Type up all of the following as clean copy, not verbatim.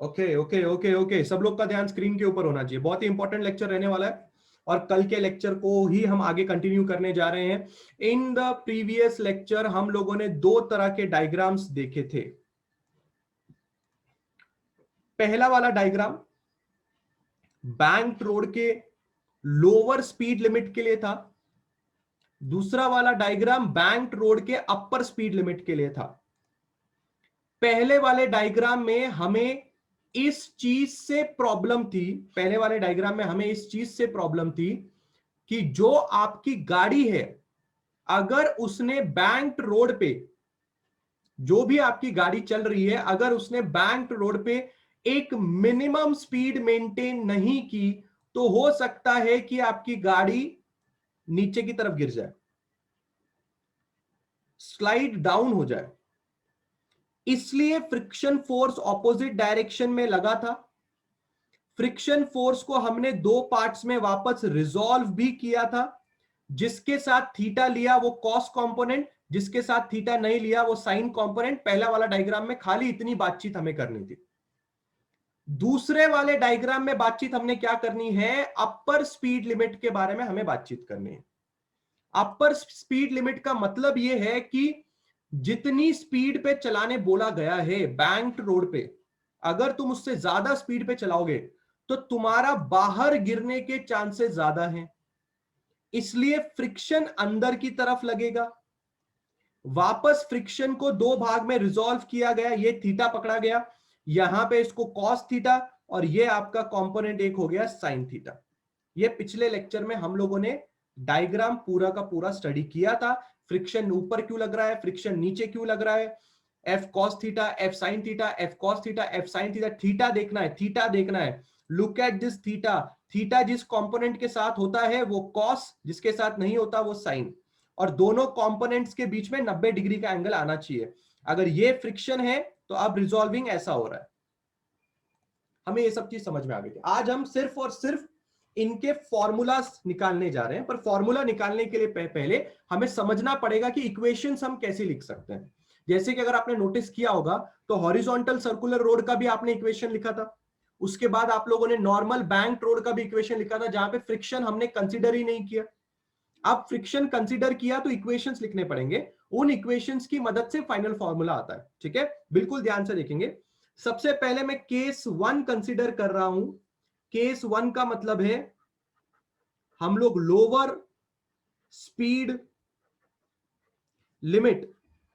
Okay okay okay okay, सब लोग का ध्यान स्क्रीन के ऊपर होना चाहिए, बहुत ही इंपॉर्टेंट लेक्चर रहने वाला है और कल के लेक्चर को ही हम आगे कंटिन्यू करने जा रहे हैं। इन द प्रीवियस लेक्चर हम लोगों ने दो तरह के डायग्राम्स देखे थे। पहला वाला डायग्राम बैंक रोड के लोअर स्पीड लिमिट के लिए था, दूसरा वाला डायग्राम बैंक रोड के अपर स्पीड लिमिट के लिए था। पहले वाले डायग्राम में हमें इस चीज से प्रॉब्लम थी, पहले वाले डायग्राम में हमें इस चीज से प्रॉब्लम थी कि जो आपकी गाड़ी है, अगर उसने बैंक रोड पे, जो भी आपकी गाड़ी चल रही है, अगर उसने बैंक रोड पे एक मिनिमम स्पीड मेंटेन नहीं की तो हो सकता है कि आपकी गाड़ी नीचे की तरफ गिर जाए, स्लाइड डाउन हो जाए। इसलिए फ्रिक्शन फोर्स ऑपोजिट डायरेक्शन में लगा था। फ्रिक्शन फोर्स को हमने दो पार्ट्स में वापस रिजॉल्व भी किया था। जिसके साथ थीटा लिया वो कॉस कंपोनेंट, जिसके साथ थीटा नहीं लिया वो साइन कंपोनेंट। पहला वाला डायग्राम में खाली इतनी बातचीत हमें करनी थी। दूसरे वाले डायग्राम में बातचीत हमने क्या करनी है, अपर स्पीड लिमिट के बारे में हमें बातचीत करनी है। अपर स्पीड लिमिट का मतलब यह है कि जितनी स्पीड पे चलाने बोला गया है बैंक रोड पे, अगर तुम उससे ज्यादा स्पीड पे चलाओगे तो तुम्हारा बाहर गिरने के चांसेस ज्यादा हैं। इसलिए फ्रिक्शन अंदर की तरफ लगेगा। वापस फ्रिक्शन को दो भाग में रिजॉल्व किया गया, ये थीटा पकड़ा गया, यहां पे इसको कॉस थीटा, और ये आपका कंपोनेंट एक हो गया साइन थीटा। ये पिछले लेक्चर में हम लोगों ने डायग्राम पूरा का पूरा स्टडी किया था। फ्रिक्शन ऊपर क्यों लग रहा है, फ्रिक्शन नीचे क्यों लग रहा है, F cos theta, F sine theta, F cos theta, F sine theta. Theta देखना है, थीटा देखना है। Look at this theta. Theta जिस कंपोनेंट के साथ होता है वो कॉस, जिसके साथ नहीं होता वो साइन, और दोनों कंपोनेंट्स के बीच में 90 डिग्री का एंगल आना चाहिए। अगर ये फ्रिक्शन है तो अब रिजॉल्विंग ऐसा हो रहा है। हमें ये सब चीज समझ में आ गई थी। आज हम सिर्फ और सिर्फ इनके फॉर्मूलास निकालने जा रहे हैं, पर फॉर्मूला निकालने के लिए पहले हमें समझना पड़ेगा कि इक्वेशंस हम कैसे लिख सकते हैं। जैसे कि अगर आपने नोटिस किया होगा तो हॉरिजॉन्टल सर्कुलर रोड का भी आपने इक्वेशन लिखा था, उसके बाद आप लोगों ने नॉर्मल बैंक रोड का भी इक्वेशन लिखा था, जहां पे फ्रिक्शन हमने कंसिडर ही नहीं किया। अब फ्रिक्शन कंसिडर किया तो इक्वेशंस लिखने पड़ेंगे, उन इक्वेशंस की मदद से फाइनल फॉर्मूला आता है। ठीक है, बिल्कुल ध्यान से देखेंगे। सबसे पहले मैं केस 1 कंसिडर कर रहा हूं। केस 1 का मतलब है हम लोग लोअर स्पीड लिमिट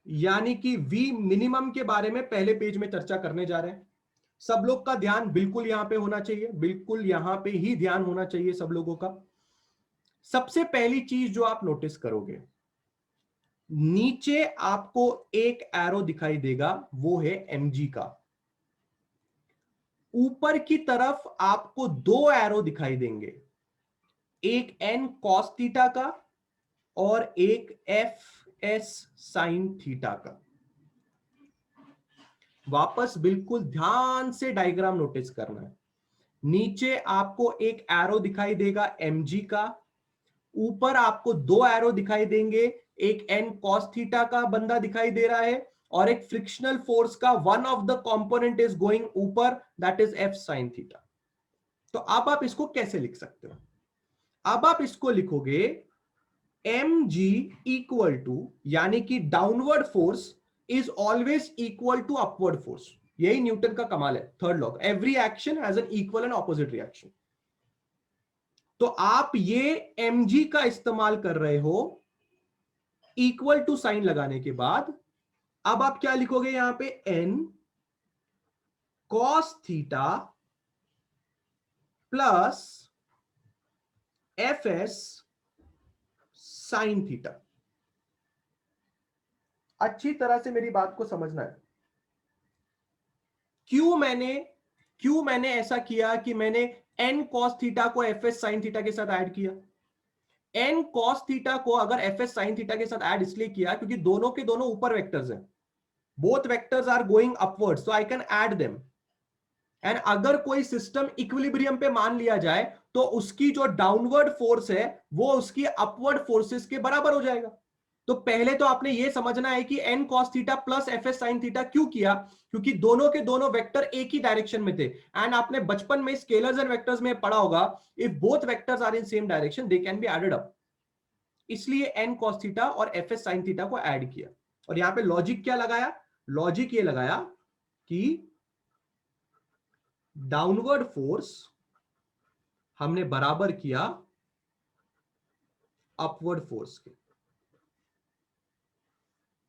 यानी कि वी मिनिमम के बारे में पहले पेज में चर्चा करने जा रहे हैं। सब लोग का ध्यान बिल्कुल यहां पे होना चाहिए, बिल्कुल यहां पे ही ध्यान होना चाहिए सब लोगों का। सबसे पहली चीज जो आप नोटिस करोगे, नीचे आपको एक एरो दिखाई देगा, वो है mg का। ऊपर की तरफ आपको दो एरो दिखाई देंगे, एक n cos थीटा का और एक fs sin थीटा का। वापस बिल्कुल ध्यान से डायग्राम नोटिस करना है। नीचे आपको एक एरो दिखाई देगा mg का, ऊपर आपको दो एरो दिखाई देंगे, एक n cos थीटा का बंदा दिखाई दे रहा है और एक फ्रिक्शनल फोर्स का one of the component is going ऊपर, that is f sin theta. तो अब आप इसको कैसे लिख सकते हो, अब आप इसको लिखोगे mg इक्वल टू, यानी कि downward force is always equal to upward force. यही न्यूटन का कमाल है, third law, every action has an equal and opposite reaction. तो आप ये mg का इस्तेमाल कर रहे हो इक्वल टू साइन लगाने के बाद। अब आप क्या लिखोगे यहां पे, n cos theta plus fs sin theta. अच्छी तरह से मेरी बात को समझना है। क्यों मैंने ऐसा किया कि मैंने n cos थीटा को fs sin थीटा के साथ ऐड किया। n cos थीटा को अगर fs sin थीटा के साथ ऐड इसलिए किया क्योंकि दोनों के दोनों ऊपर वेक्टर्स हैं, both vectors are going upward, so I can add them. And अगर कोई सिस्टम इक्विलिब्रियम पे मान लिया जाए तो उसकी जो डाउनवर्ड फोर्स है वो उसकी अपवर्ड फोर्सेस के बराबर हो जाएगा। तो पहले तो आपने ये समझना है कि n cos theta plus fs sin theta क्यों किया, क्योंकि दोनों के दोनों वेक्टर एक ही डायरेक्शन में थे। एंड आपने बचपन में स्केलर्स एंड वेक्टर्स में पढ़ा होगा, if both vectors are in same direction they can be added up, इसलिए n cos थीटा और fs sin थीटा को ऐड किया। और यहां पे लॉजिक क्या लगाया, लॉजिक ये लगाया कि डाउनवर्ड फोर्स हमने बराबर किया अपवर्ड फोर्स के,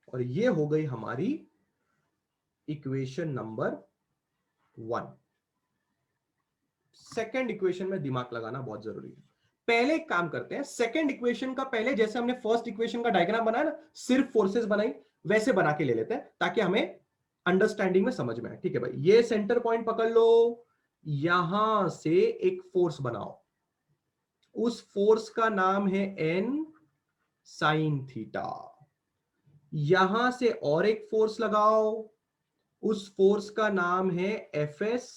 और ये हो गई हमारी इक्वेशन नंबर 1। सेकेंड इक्वेशन में दिमाग लगाना बहुत जरूरी है। पहले एक काम करते हैं, सेकेंड इक्वेशन का पहले जैसे हमने फर्स्ट इक्वेशन का डायग्राम बनाया ना, सिर्फ फोर्सेस बनाई, वैसे बना के ले लेते हैं ताकि हमें अंडरस्टैंडिंग में समझ में आए। ठीक है भाई, ये सेंटर पॉइंट पकड़ लो, यहां से एक फोर्स बनाओ, उस फोर्स का नाम है n sin थीटा। यहां से और एक फोर्स लगाओ, उस फोर्स का नाम है fs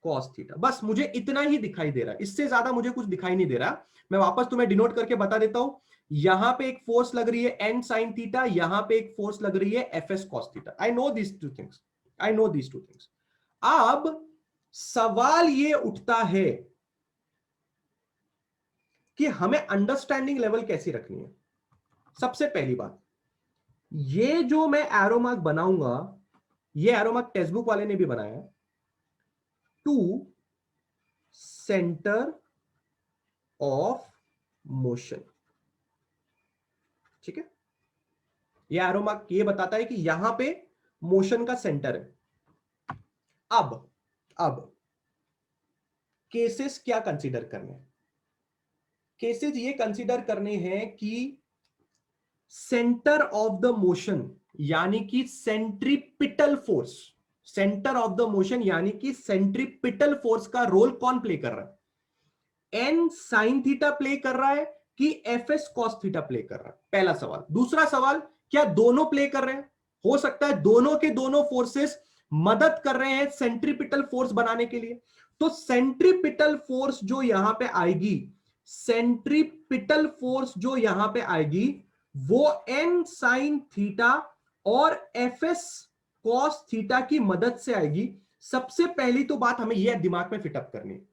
cos थीटा। बस मुझे इतना ही दिखाई दे रहा है, इससे ज्यादा मुझे कुछ दिखाई नहीं दे रहा। मैं वापस तुम्हें डिनोट करके बता देता हूं, यहां पे एक फोर्स लग रही है n sin थीटा, यहां पे एक फोर्स लग रही है fs cos theta. I know these two things, I know these two things. अब सवाल ये उठता है कि हमें अंडरस्टैंडिंग लेवल कैसी रखनी है। सबसे पहली बात, ये जो मैं एरो मार्क बनाऊंगा, ये एरो मार्क टेक्स्ट बुक वाले ने भी बनाया है, टू सेंटर ऑफ मोशन। ठीक है, ये एरो मार्क ये बताता है कि यहां पे मोशन का सेंटर है। अब केसेस क्या कंसीडर करने हैं, केसेस ये कंसीडर करने हैं कि सेंटर ऑफ द मोशन यानी कि centripetal force, centre of the motion यानी कि सेंट्रीपिटल फोर्स का रोल कौन प्ले कर रहा है, एन साइन थीटा प्ले कर रहा है कि एफएस कॉस थीटा प्ले कर रहा है, पहला सवाल। दूसरा सवाल, क्या दोनों प्ले कर रहे हैं, हो सकता है दोनों के दोनों फोर्सेस मदद कर रहे हैं सेंट्रीपिटल फोर्स बनाने के लिए। तो सेंट्रीपिटल फोर्स जो यहां पे आएगी, सेंट्रीपिटल फोर्स जो यहां पे आएगी वो एन साइन थीटा और एफएस कॉस थीटा की मदद से आएगी। सबसे पहली तो बात हमें यह दिमाग में फिटअप करनी है,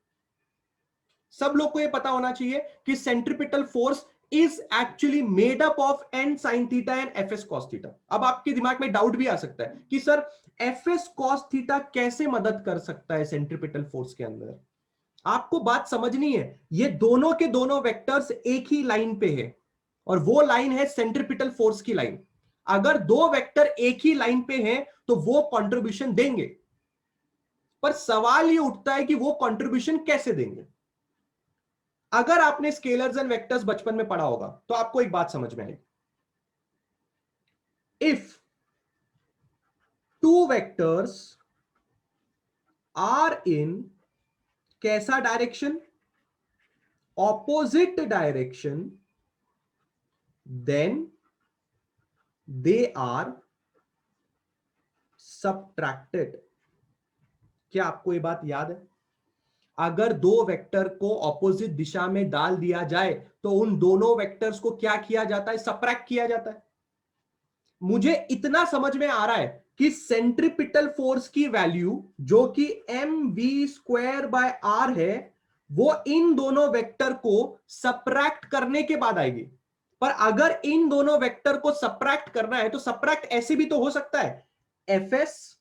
सब लोग को यह पता होना चाहिए कि centripetal force is actually made up of N sine theta and FS cos theta. अब आपके दिमाग में डाउट भी आ सकता है कि सर एफएस कॉस थीटा कैसे मदद कर सकता है सेंट्रीपिटल फोर्स के अंदर। आपको बात समझनी है, ये दोनों के दोनों वेक्टर्स एक ही लाइन पे है और वो लाइन है सेंट्रीपिटल फोर्स की लाइन। अगर दो वेक्टर एक ही लाइन पे हैं तो वो कंट्रीब्यूशन देंगे, पर सवाल ये उठता है कि वो कंट्रीब्यूशन कैसे देंगे। अगर आपने स्केलर्स एंड वेक्टर्स बचपन में पढ़ा होगा तो आपको एक बात समझ में आएगी, if two vectors are in कैसा direction, opposite direction, then they are subtracted. क्या आपको यह बात याद है, अगर दो वेक्टर को ऑपोजिट दिशा में डाल दिया जाए तो उन दोनों वेक्टर्स को क्या किया जाता है, सबट्रैक्ट किया जाता है। मुझे इतना समझ में आ रहा है कि सेंट्रीपिटल फोर्स की वैल्यू जो कि mv² है वो इन दोनों वेक्टर को सबट्रैक्ट करने के बाद आएगी। पर अगर इन दोनों वेक्टर को सबट्रैक्ट करना है तो सबट्रैक्ट ऐसे भी तो हो सकता है, FS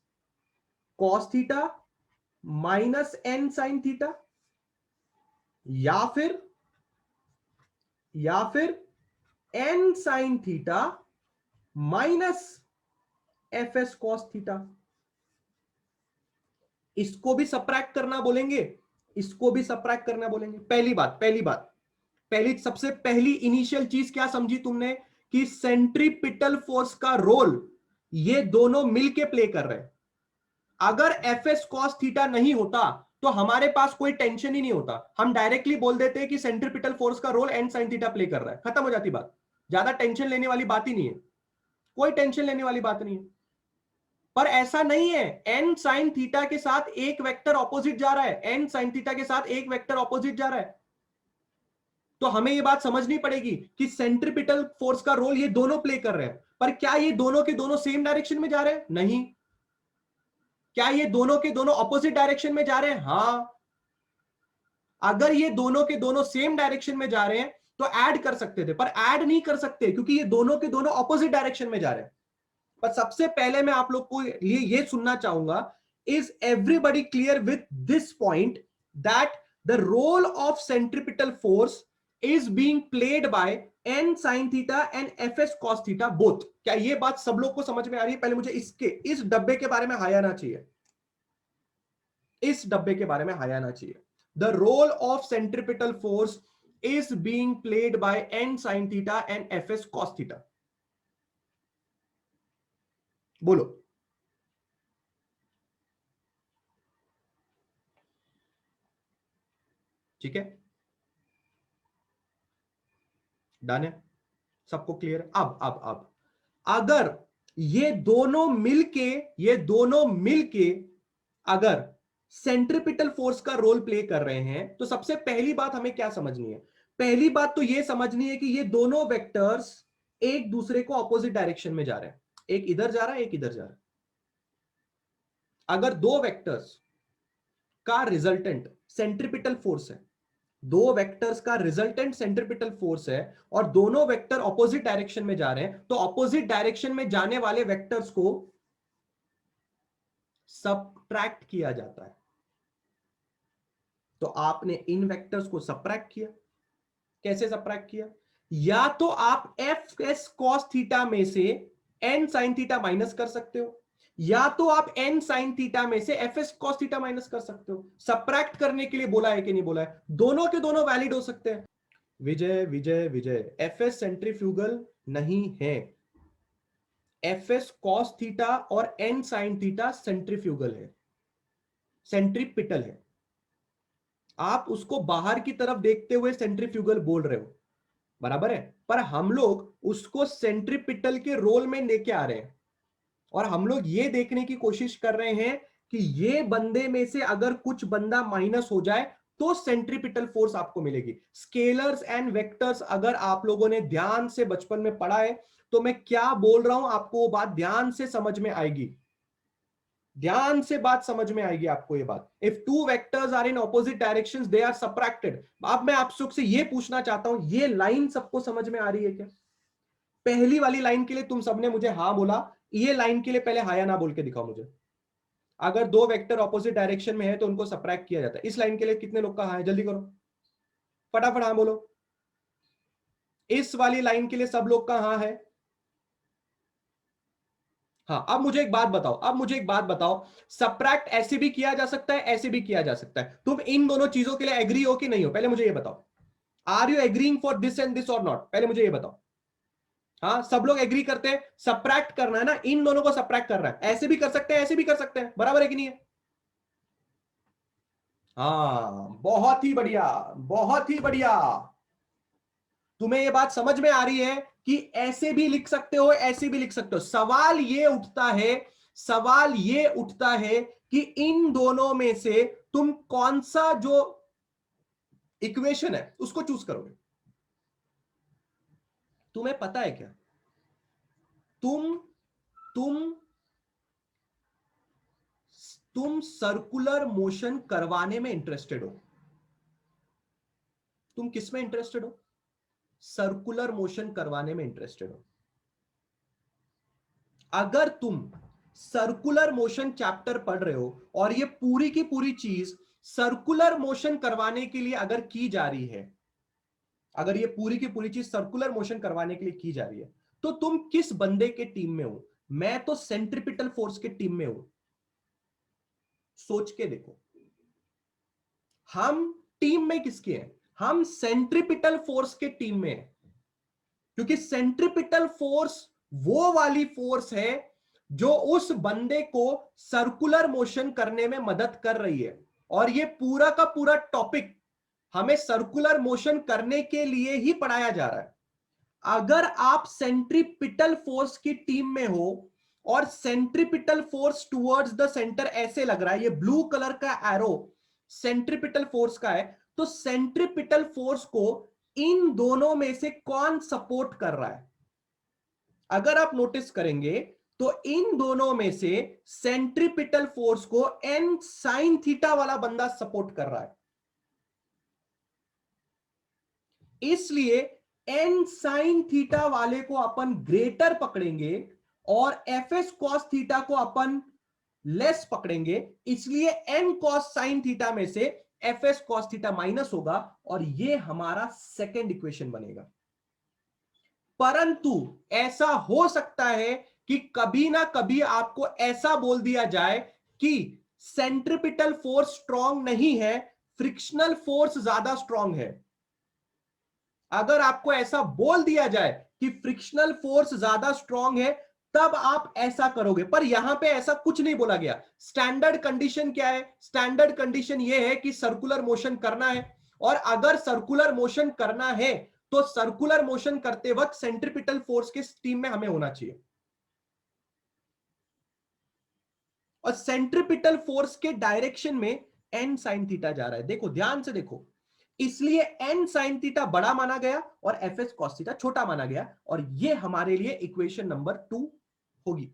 cos theta minus N sine theta, या फिर N sine theta minus FS cos theta. इसको भी सबट्रैक्ट करना बोलेंगे, इसको भी सबट्रैक्ट करना बोलेंगे। पहली सबसे पहली इनिशियल चीज क्या समझी तुमने कि सेंट्रीपिटल फोर्स का रोल ये दोनों मिलके प्ले कर रहे हैं। अगर एफएस कॉस थीटा नहीं होता तो हमारे पास कोई टेंशन ही नहीं होता, हम डायरेक्टली बोल देते हैं कि सेंट्रीपिटल फोर्स का role N sine theta play कर रहा है, खत्म हो जाती बात। ज्यादा टेंशन लेने वाली बात ही नहीं है, कोई टेंशन लेने वाली बात नहीं है। पर ऐसा नहीं है, एन साइन थीटा के साथ एक वेक्टर ऑपोजिट जा रहा है, एन साइन थीटा के साथ एक वेक्टर ऑपोजिट जा रहा है। तो हमें ये बात समझनी पड़ेगी कि सेंट्रीपिटल फोर्स का रोल ये दोनों प्ले कर रहे हैं, पर क्या ये दोनों के दोनों सेम डायरेक्शन में जा रहे हैं? नहीं। क्या ये दोनों के दोनों ऑपोजिट डायरेक्शन में जा रहे हैं? हाँ। अगर ये दोनों के दोनों सेम डायरेक्शन में जा रहे हैं तो ऐड कर सकते थे, पर ऐड नहीं कर सकते क्योंकि ये दोनों के दोनों ऑपोजिट डायरेक्शन में जा रहे हैं। पर सबसे पहले मैं आप लोग को ये सुनना चाहूंगा, is everybody clear with this point that the role of centripetal force is being played by N sine theta and F S cos theta both? क्या ये बात सब लोग को समझ में आ रही है? पहले मुझे इस डब्बे के बारे में हाई आना चाहिए, इस डब्बे के बारे में हाई आना चाहिए। The role of centripetal force is being played by N sine theta and F S cos theta. बोलो। ठीक है, डन है, सबको क्लियर है? अब अगर ये दोनों मिलके अगर सेंट्रीपिटल फोर्स का रोल प्ले कर रहे हैं तो सबसे पहली बात हमें क्या समझनी है? पहली बात तो यह समझनी है कि ये दोनों वेक्टर्स एक दूसरे को ऑपोजिट डायरेक्शन में जा रहे हैं, एक इधर जा रहा है, एक इधर जा रहा है। अगर दो वेक्टर्स का रिजल्टेंट सेंट्रीपिटल फोर्स है, दो वेक्टर्स का रिजल्टेंट सेंट्रीपिटल फोर्स है और दोनों वेक्टर ऑपोजिट डायरेक्शन में जा रहे हैं, तो ऑपोजिट डायरेक्शन में जाने वाले वेक्टर्स को सबट्रैक्ट किया जाता है। तो आपने इन वेक्टर्स को सबट्रैक्ट किया। कैसे सबट्रैक्ट किया? या तो आप एफ एस कॉस थीटा में से एन साइन थीटा माइनस कर सकते हो, या तो आप एन साइन थीटा में से F S cos theta minus कर सकते हो। सबट्रैक्ट करने के लिए बोला है कि नहीं बोला है? दोनों के दोनों वैलिड हो सकते हैं। Vijay Vijay Vijay, F S centrifugal नहीं है। एफ एस कॉस थीटा और एन साइन थीटा सेंट्रीफ्यूगल है, सेंट्रीपिटल है। आप उसको बाहर की तरफ देखते हुए सेंट्रीफ्यूगल बोल रहे हो, बराबर है, पर हम लोग उसको सेंट्रीपिटल के रोल में लेके आ रहे हैं और हम लोग ये देखने की कोशिश कर रहे हैं कि ये बंदे में से अगर कुछ बंदा माइनस हो जाए तो सेंट्रीपिटल फोर्स आपको मिलेगी। स्केलर्स एंड वेक्टर्स अगर आप लोगों ने ध्यान से बचपन में पढ़ा है तो मैं क्या बोल रहा हूं आपको वो बात ध्यान से समझ में आएगी, ध्यान से बात समझ में आएगी आपको ये बात। If two vectors are in opposite directions they are subtracted. अब मैं आप सबसे ये पूछना चाहता हूं, ये लाइन सबको समझ में आ रही है क्या? पहली वाली लाइन के लिए तुम सबने मुझे हां बोला, ये लाइन के लिए पहले हां या ना बोल के दिखाओ मुझे। अगर दो वेक्टर ऑपोजिट डायरेक्शन में है तो उनको सबट्रैक्ट किया जाता है। इस लाइन के लिए कितने लोग का हां है? जल्दी करो, फटाफट हां बोलो। इस वाली लाइन के लिए सब लोग का हां है? हाँ। अब मुझे एक बात बताओ, सबट्रैक्ट ऐसे भी किया जा सकता है, ऐसे भी किया जा सकता है। तुम इन दोनों चीजों के लिए एग्री हो कि नहीं हो? पहले मुझे ये बताओ। Are you agreeing for this and this और नॉट? पहले मुझे ये बताओ। हाँ, सब लोग एग्री करते हैं सबट्रैक्ट करना है ना, इन दोनों को सबट्रैक्ट करना है। ऐसे भी कर सकते हैं, ऐसे भी कर सकते हैं, बराबर है कि नहीं है? हाँ, बहुत ही बढ़िया, बहुत ही बढ़िया। तुम्हें यह बात समझ में आ रही है कि ऐसे भी लिख सकते हो, ऐसे भी लिख सकते हो। सवाल ये उठता है कि इन दोनों में से तुम कौन सा जो इक्वेशन है उसको चूज करोगे। तुम्हें पता है क्या, तुम तुम सर्कुलर मोशन करवाने में इंटरेस्टेड हो। तुम किस में इंटरेस्टेड हो? सर्कुलर मोशन करवाने में इंटरेस्टेड हो। अगर तुम सर्कुलर मोशन चैप्टर पढ़ रहे हो और ये पूरी की पूरी चीज सर्कुलर मोशन करवाने के लिए अगर की जा रही है, अगर ये पूरी की पूरी चीज सर्कुलर मोशन करवाने के लिए की जा रही है, तो तुम किस बंदे के टीम में हो? मैं तो सेंट्रीपिटल फोर्स के टीम में हूं। सोच के देखो, हम टीम में किसके हैं? हम सेंट्रीपिटल फोर्स के टीम में हैं, क्योंकि सेंट्रीपिटल फोर्स वो वाली फोर्स है जो उस बंदे को सर्कुलर मोशन करने में मदद कर रही है। और ये पूरा का पूरा टॉपिक हमें सर्कुलर मोशन करने के लिए ही पढ़ाया जा रहा है। अगर आप सेंट्रीपिटल फोर्स की टीम में हो और centripetal force towards the centre ऐसे लग रहा है, ये ब्लू कलर का एरो सेंट्रीपिटल फोर्स का है, तो सेंट्रीपिटल फोर्स को इन दोनों में से कौन सपोर्ट कर रहा है? अगर आप नोटिस करेंगे तो इन दोनों में से सेंट्रीपिटल फोर्स को एन साइन थीटा वाला बंदा सपोर्ट कर रहा है, इसलिए एन साइन थीटा वाले को अपन ग्रेटर पकड़ेंगे और एफ एस कॉस थीटा को अपन लेस पकड़ेंगे, इसलिए एन कॉस साइन थीटा में से F S cos theta minus होगा और ये हमारा सेकेंड इक्वेशन बनेगा। परंतु ऐसा हो सकता है कि कभी ना कभी आपको ऐसा बोल दिया जाए कि सेंट्रिपिटल फोर्स स्ट्रांग नहीं है, फ्रिक्शनल फोर्स ज्यादा स्ट्रांग है। अगर आपको ऐसा बोल दिया जाए कि फ्रिक्शनल फोर्स ज्यादा स्ट्रांग है, तब आप ऐसा करोगे, पर यहां पे ऐसा कुछ नहीं बोला गया। स्टैंडर्ड कंडीशन क्या है? स्टैंडर्ड कंडीशन यह है कि सर्कुलर मोशन करना है, और अगर सर्कुलर मोशन करना है तो सर्कुलर मोशन करते वक्त सेंट्रिपिटल फोर्स के टीम में हमें होना चाहिए, और सेंट्रिपिटल फोर्स के डायरेक्शन में एन साइन थीटा जा रहा है। देखो ध्यान से देखो, इसलिए एन साइन थीटा बड़ा माना गया और एफ एस कॉस थीटा छोटा माना गया, और ये हमारे लिए इक्वेशन नंबर 2 होगी।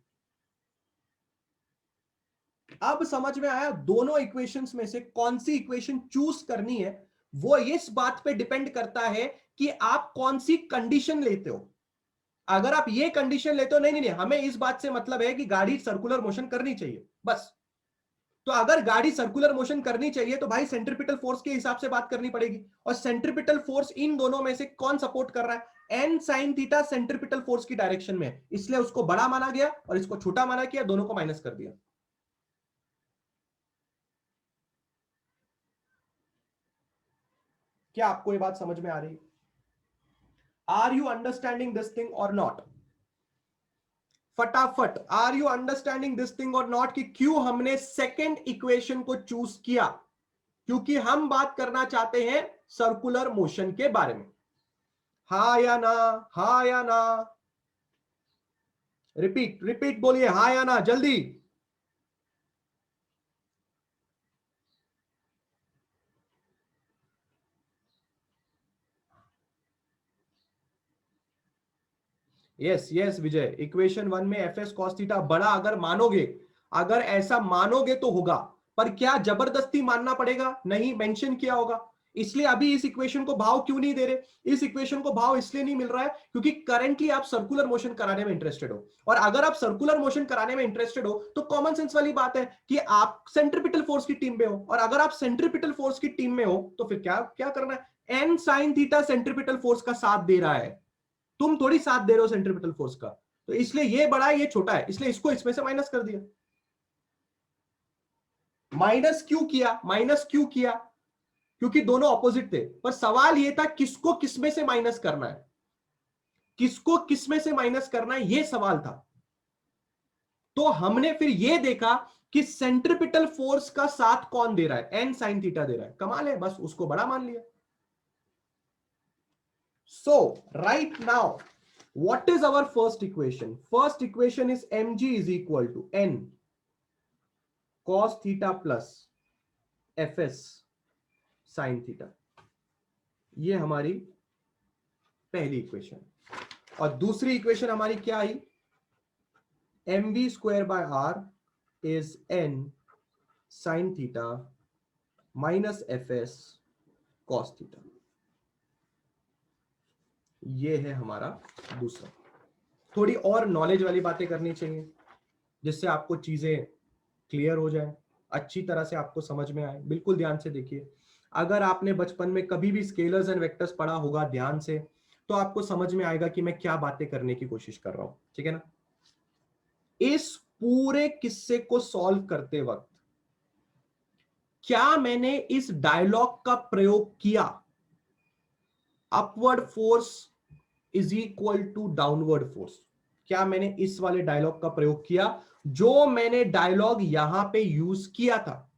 अब समझ में आया दोनों इक्वेशंस में से कौन सी इक्वेशन चूज करनी है? वो इस बात पे डिपेंड करता है कि आप कौन सी कंडीशन लेते हो। अगर आप ये कंडीशन लेते हो नहीं नहीं नहीं, हमें इस बात से मतलब है कि गाड़ी सर्कुलर मोशन करनी चाहिए बस, तो अगर गाड़ी सर्कुलर मोशन करनी चाहिए तो भाई सेंट्रिपिटल फोर्स के हिसाब से बात करनी पड़ेगी, और सेंट्रिपिटल फोर्स इन दोनों में से कौन सपोर्ट कर रहा है? N sine theta centripetal force की डायरेक्शन में, इसलिए उसको बड़ा माना गया और इसको छोटा माना गया, दोनों को माइनस कर दिया। क्या आपको ये बात समझ में आ रही है? Are you understanding this thing और नॉट? फटाफट, are you understanding this thing और नॉट कि क्यों हमने सेकेंड इक्वेशन को चूज किया? क्योंकि हम बात करना चाहते हैं सर्कुलर मोशन के बारे में। हा या ना, हा या ना? रिपीट रिपीट बोलिए, हा या ना जल्दी। यस यस विजय, इक्वेशन 1 में एफ एस कॉस थीटा बड़ा अगर मानोगे, अगर ऐसा मानोगे तो होगा, पर क्या जबरदस्ती मानना पड़ेगा? नहीं, मेंशन किया होगा। इसलिए अभी इस इक्वेशन को भाव क्यों नहीं दे रहे? इस इक्वेशन को भाव इसलिए नहीं मिल रहा है क्योंकि करंटली आप सर्कुलर मोशन कराने में इंटरेस्टेड हो, और अगर आप सर्कुलर मोशन कराने में इंटरेस्टेड हो तो कॉमन सेंस वाली बात है कि आप सेंट्रिपिटल फोर्स की टीम में हो, और अगर आप सेंट्रिपिटल फोर्स की टीम में हो तो फिर क्या क्या करना है? N sine theta centripetal force का साथ दे रहा है, तुम थोड़ी साथ दे रहे हो सेंट्रिपिटल फोर्स का, तो इसलिए ये बड़ा है ये छोटा है, इसलिए इसको इसमें से माइनस कर दिया। माइनस क्यों किया? माइनस क्यों किया? क्योंकि दोनों ऑपोजिट थे, पर सवाल ये था किसको किसमें से माइनस करना है, किसको किसमें से माइनस करना है, ये सवाल था। तो हमने फिर ये देखा कि सेंट्रिपिटल फोर्स का साथ कौन दे रहा है? एन साइन थीटा दे रहा है, कमाल है, बस उसको बड़ा मान लिया। So right now what is our first equation? First equation is mg is equal to n cos theta plus fs sin theta, ये हमारी पहली इक्वेशन। और दूसरी इक्वेशन हमारी क्या आई? mv square bye r is n sin theta minus fs cos theta, ये है हमारा दूसरा। थोड़ी और नॉलेज वाली बातें करनी चाहिए जिससे आपको चीजें क्लियर हो जाए, अच्छी तरह से आपको समझ में आए। बिल्कुल ध्यान से देखिए, अगर आपने बचपन में कभी भी स्केलर्स एंड वेक्टर्स पढ़ा होगा ध्यान से, तो आपको समझ में आएगा कि मैं क्या बातें करने की कोशिश कर रहा हूं, ठीक है ना? इस पूरे किस्से को सॉल्व करते वक्त क्या मैंने इस डायलॉग का प्रयोग किया? Upward force is equal to downward force, क्या मैंने इस वाले डायलॉग का प्रयोग किया जो मैंने डायलॉग यहां पे यूज किया था?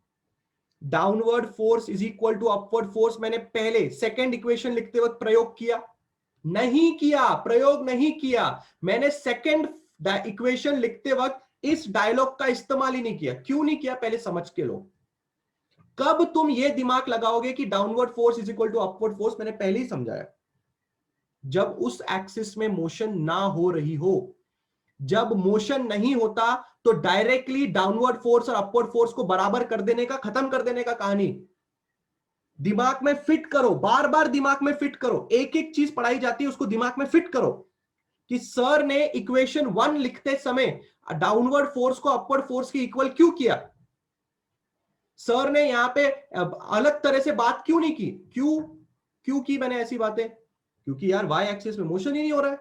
Downward force is equal to upward force मैंने पहले सेकंड इक्वेशन लिखते वक्त प्रयोग किया? नहीं किया, प्रयोग नहीं किया। मैंने सेकंड इक्वेशन लिखते वक्त इस डायलॉग का इस्तेमाल ही नहीं किया। क्यों नहीं किया? पहले समझ के लो। कब तुम ये दिमाग लगाओगे कि downward force is equal to upward force? मैंने पहले ही समझाया। जब उस एक्सिस में मोशन ना हो रही हो। जब मोशन नहीं होता तो डायरेक्टली डाउनवर्ड फोर्स और अपवर्ड फोर्स को बराबर कर देने का, खत्म कर देने का कहानी। दिमाग में फिट करो, बार बार दिमाग में फिट करो, एक एक चीज पढ़ाई जाती है उसको दिमाग में फिट करो कि सर ने इक्वेशन 1 लिखते समय डाउनवर्ड फोर्स को अपवर्ड फोर्स के इक्वल क्यों किया। सर ने यहां पे अलग तरह से बात क्यों नहीं की, क्यों की मैंने ऐसी बातें, क्योंकि यार वाई एक्सिस में मोशन ही नहीं हो रहा है,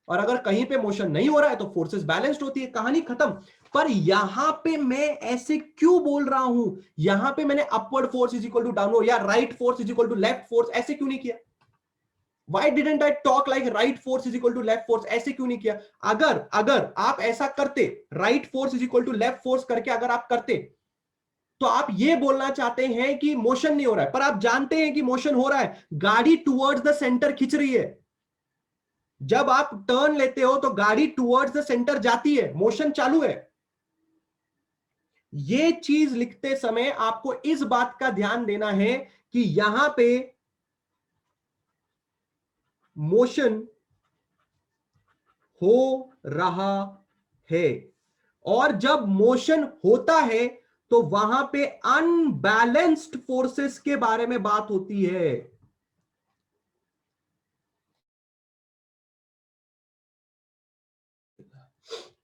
और अगर कहीं पे मोशन नहीं हो रहा है तो फोर्सेस बैलेंस्ड होती है, कहानी खत्म। पर यहां पे मैं ऐसे क्यों बोल रहा हूं, यहां पे मैंने upward force is equal to downward या right force is equal to left force ऐसे क्यों नहीं किया। Why didn't I talk like right force is equal to left force, ऐसे क्यों नहीं किया। अगर अगर आप ऐसा करते, right force is equal to left force करके अगर आप करते, तो आप ये बोलना चाहते हैं कि मोशन नहीं हो रहा है, पर आप जानते हैं कि मोशन हो रहा है, गाड़ी टुवर्ड्स द सेंटर खिंच रही है। जब आप टर्न लेते हो तो गाड़ी टुवर्ड्स द सेंटर जाती है, मोशन चालू है। ये चीज लिखते समय आपको इस बात का ध्यान देना है कि यहां पे मोशन हो रहा है, और जब मोशन होता है तो वहां पे अनबैलेंस्ड फोर्सेस के बारे में बात होती है।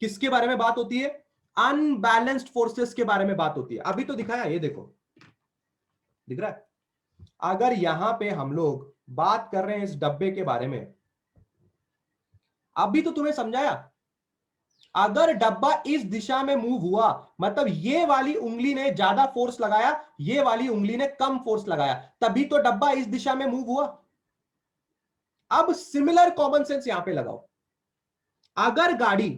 किसके बारे में बात होती है, अनबैलेंस्ड फोर्सेस के बारे में बात होती है। अभी तो दिखाया, ये देखो दिख रहा है। अगर यहां पे हम लोग बात कर रहे हैं इस डब्बे के बारे में, अभी तो तुम्हें समझाया, अगर डब्बा इस दिशा में मूव हुआ मतलब ये वाली उंगली ने ज्यादा फोर्स लगाया, ये वाली उंगली ने कम फोर्स लगाया, तभी तो डब्बा इस दिशा में मूव हुआ। अब सिमिलर कॉमन सेंस यहां पे लगाओ। अगर गाड़ी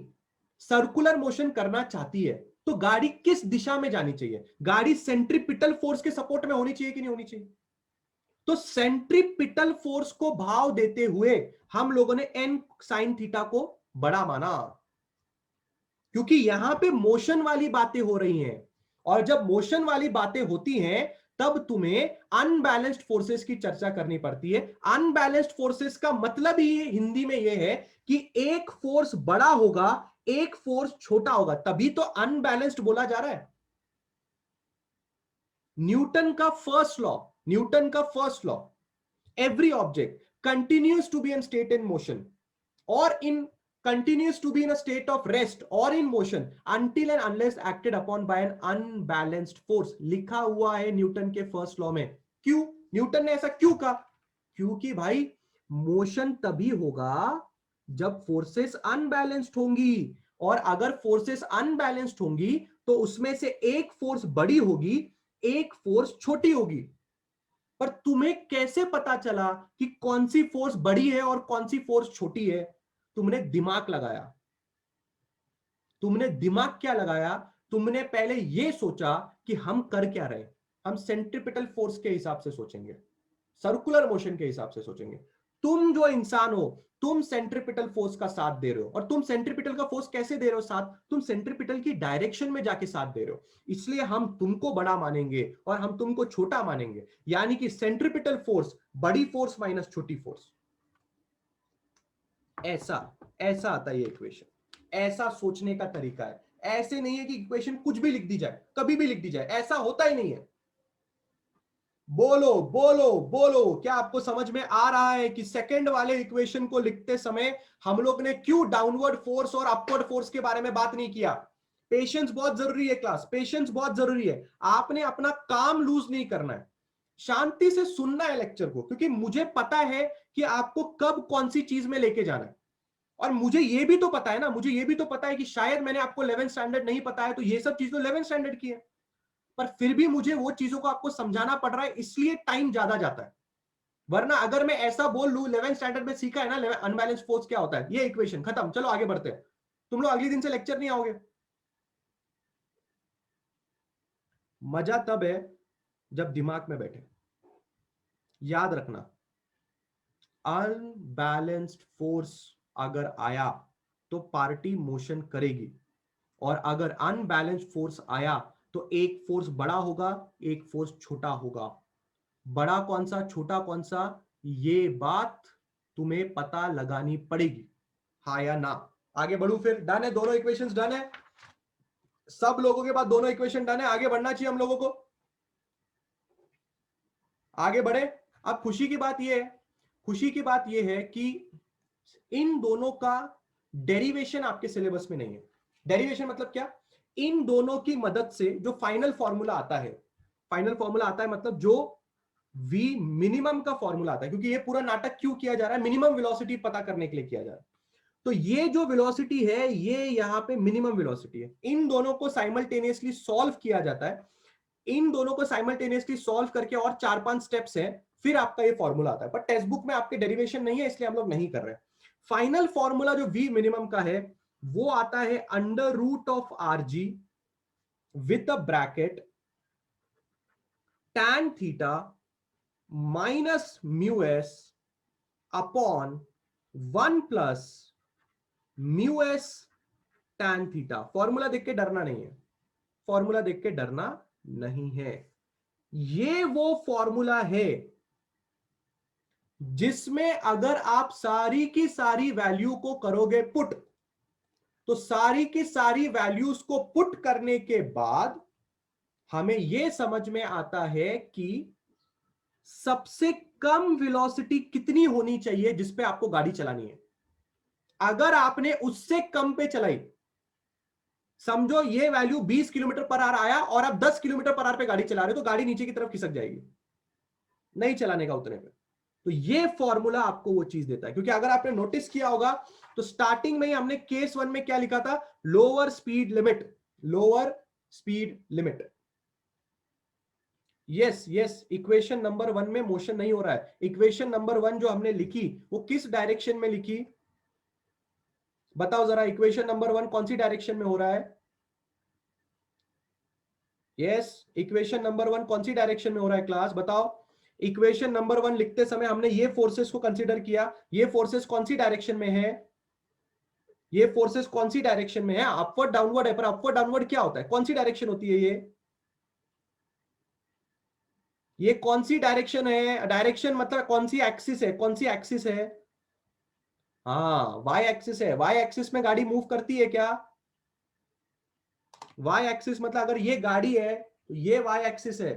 सर्कुलर मोशन करना चाहती है तो गाड़ी किस दिशा में जानी चाहिए, गाड़ी सेंट्रीपिटल फोर्स के सपोर्ट में होनी चाहिए कि नहीं होनी चाहिए। तो सेंट्रीपिटल फोर्स को भाव देते हुए हम लोगों ने एन साइन थीटा को बड़ा माना, क्योंकि यहां पे मोशन वाली बातें हो रही हैं, और जब मोशन वाली बातें होती हैं तब तुम्हें अनबैलेंस्ड फोर्सेस की चर्चा करनी पड़ती है। अनबैलेंस्ड फोर्सेस का मतलब ही हिंदी में यह है कि एक फोर्स बड़ा होगा, एक फोर्स छोटा होगा, तभी तो अनबैलेंस्ड बोला जा रहा है। न्यूटन का फर्स्ट लॉ, न्यूटन का first law, every object continues to be in state in motion or in continues to be in a state of rest or in motion until and unless acted upon by an unbalanced force, लिखा हुआ है Newton के first law में। क्यों Newton ने ऐसा क्यों कहा, क्योंकि भाई मोशन तभी होगा जब फोर्सेस अनबैलेंस्ड होंगी, और अगर फोर्सेस अनबैलेंस्ड होंगी तो उसमें से एक फोर्स बड़ी होगी, एक फोर्स छोटी होगी। पर तुम्हें कैसे पता चला कि कौन सी फोर्स बड़ी है और कौन सी फोर्स छोटी है, तुमने दिमाग लगाया। तुमने दिमाग क्या लगाया, तुमने पहले यह सोचा कि हम कर क्या रहे, हम सेंट्रीपिटल फोर्स के हिसाब से सोचेंगे, सर्कुलर मोशन के हिसाब से सोचेंगे। तुम जो इंसान हो तुम सेंट्रीपिटल फोर्स का साथ दे रहे हो, और तुम सेंट्रीपिटल का फोर्स कैसे दे रहे हो साथ, तुम सेंट्रीपिटल की डायरेक्शन में जाके साथ दे रहे हो, इसलिए हम तुमको बड़ा मानेंगे और हम तुमको छोटा मानेंगे। यानी कि सेंट्रीपिटल फोर्स बड़ी फोर्स माइनस छोटी फोर्स, ऐसा ऐसा आता है ये इक्वेशन। ऐसा सोचने का तरीका है, ऐसे नहीं है कि इक्वेशन कुछ भी लिख दी जाए, कभी भी लिख दी जाए, ऐसा होता ही नहीं है। बोलो बोलो बोलो, क्या आपको समझ में आ रहा है कि सेकंड वाले इक्वेशन को लिखते समय हम लोग ने क्यों डाउनवर्ड फोर्स और अपवर्ड फोर्स के बारे में बात नहीं किया। पेशेंस बहुत जरूरी है क्लास, पेशेंस बहुत जरूरी है। आपने अपना काम लूज नहीं करना है, शांति से सुनना है लेक्चर को, क्योंकि मुझे पता है कि आपको कब कौन सी चीज में लेके जाना है। और मुझे ये भी तो पता है ना, मुझे ये भी तो पता है कि शायद मैंने आपको 11th स्टैंडर्ड नहीं पता है, तो ये सब चीज तो 11th स्टैंडर्ड की है, पर फिर भी मुझे वो चीजों को आपको समझाना पड़ रहा है, इसलिए टाइम ज्यादा जाता है। वरना अगर मैं ऐसा बोल लूं 11th स्टैंडर्ड में सीखा है ना अनबैलेंस फोर्स क्या होता है, ये इक्वेशन खत्म, चलो आगे बढ़ते हैं, तुम लोग अगले दिन से लेक्चर नहीं आओगे। मजा तब है जब दिमाग में बैठे। याद रखना, अनबैलेंस्ड फोर्स अगर आया तो पार्टी मोशन करेगी, और अगर अनबैलेंस्ड फोर्स आया तो एक फोर्स बड़ा होगा, एक फोर्स छोटा होगा। बड़ा कौन सा छोटा कौन सा, ये बात तुम्हें पता लगानी पड़ेगी, हाँ या ना। आगे बढ़ू फिर? डन है, दोनों इक्वेशंस डन है, सब लोगों के पास दोनों इक्वेशन डन है, आगे बढ़ना चाहिए हम लोगों को, आगे बढ़े। अब खुशी की बात यह है, खुशी की बात यह है कि इन दोनों का डेरिवेशन आपके सिलेबस में नहीं है। डेरिवेशन मतलब क्या? इन दोनों की मदद से जो फाइनल फॉर्मूला आता है, फाइनल फॉर्मूला आता है मतलब जो v मिनिमम का फॉर्मूला आता है, क्योंकि ये पूरा नाटक क्यों किया जा रहा है? मिनिमम वेलोसिटी पता करने के लिए किया जा रहा है। तो ये जो वेलोसिटी है, ये यहां पे मिनिमम वेलोसिटी है। इन दोनों को साइमल्टेनियसली सॉल्व किया जाता है, इन दोनों को साइमल्टेनियसली सॉल्व करके और 4-5 स्टेप्स हैं, फिर आपका ये फॉर्मूला आता है। पर टेक्स्ट बुक में आपके डेरिवेशन नहीं है, इसलिए हम लोग नहीं कर रहे हैं। फाइनल फॉर्मूला जो v मिनिमम का है वो आता है under root of rg with a bracket tan theta minus mu S upon 1 plus mu S tan theta. Formula देख के डरना नहीं है, फॉर्मूला देख के डरना नहीं है। ये वो फॉर्मूला है जिसमें अगर आप सारी की सारी वैल्यू को करोगे पुट, तो सारी की सारी वैल्यूज को पुट करने के बाद हमें यह समझ में आता है कि सबसे कम वेलोसिटी कितनी होनी चाहिए जिस पे आपको गाड़ी चलानी है। अगर आपने उससे कम पे चलाई, समझो ये वैल्यू 20 किलोमीटर पर आवर आया और आप 10 किलोमीटर पर आवर पे गाड़ी चला रहे हो, तो गाड़ी नीचे की तरफ खिसक जाएगी, नहीं चलाने का उतने पे। तो ये फॉर्मूला आपको वो चीज देता है, क्योंकि अगर आपने नोटिस किया होगा तो स्टार्टिंग में ही हमने केस 1 में क्या लिखा था? Lower speed limit, lower speed limit. Yes yes, equation number 1 में मोशन नहीं हो रहा है। इक्वेशन नंबर 1 जो हमने लिखी वो किस डायरेक्शन में लिखी? बताओ जरा, इक्वेशन नंबर 1 कौन सी डायरेक्शन में हो रहा है? यस, इक्वेशन नंबर 1 कौन सी डायरेक्शन में हो रहा है क्लास? बताओ। इक्वेशन नंबर 1 लिखते समय हमने ये फोर्सेस को कंसीडर किया, ये फोर्सेस कौन सी डायरेक्शन में है? ये फोर्सेस कौन सी डायरेक्शन में है? अपवर्ड डाउनवर्ड है, पर अपवर्ड डाउनवर्ड क्या होता है? कौन सी डायरेक्शन होती है ये कौन सी डायरेक्शन है? डायरेक्शन मतलब कौन सी एक्सिस है? कौन सी एक्सिस है? हाँ, वाई एक्सिस है। वाई एक्सिस में गाड़ी मूव करती है क्या? वाई एक्सिस मतलब अगर ये गाड़ी है तो ये वाई एक्सिस है।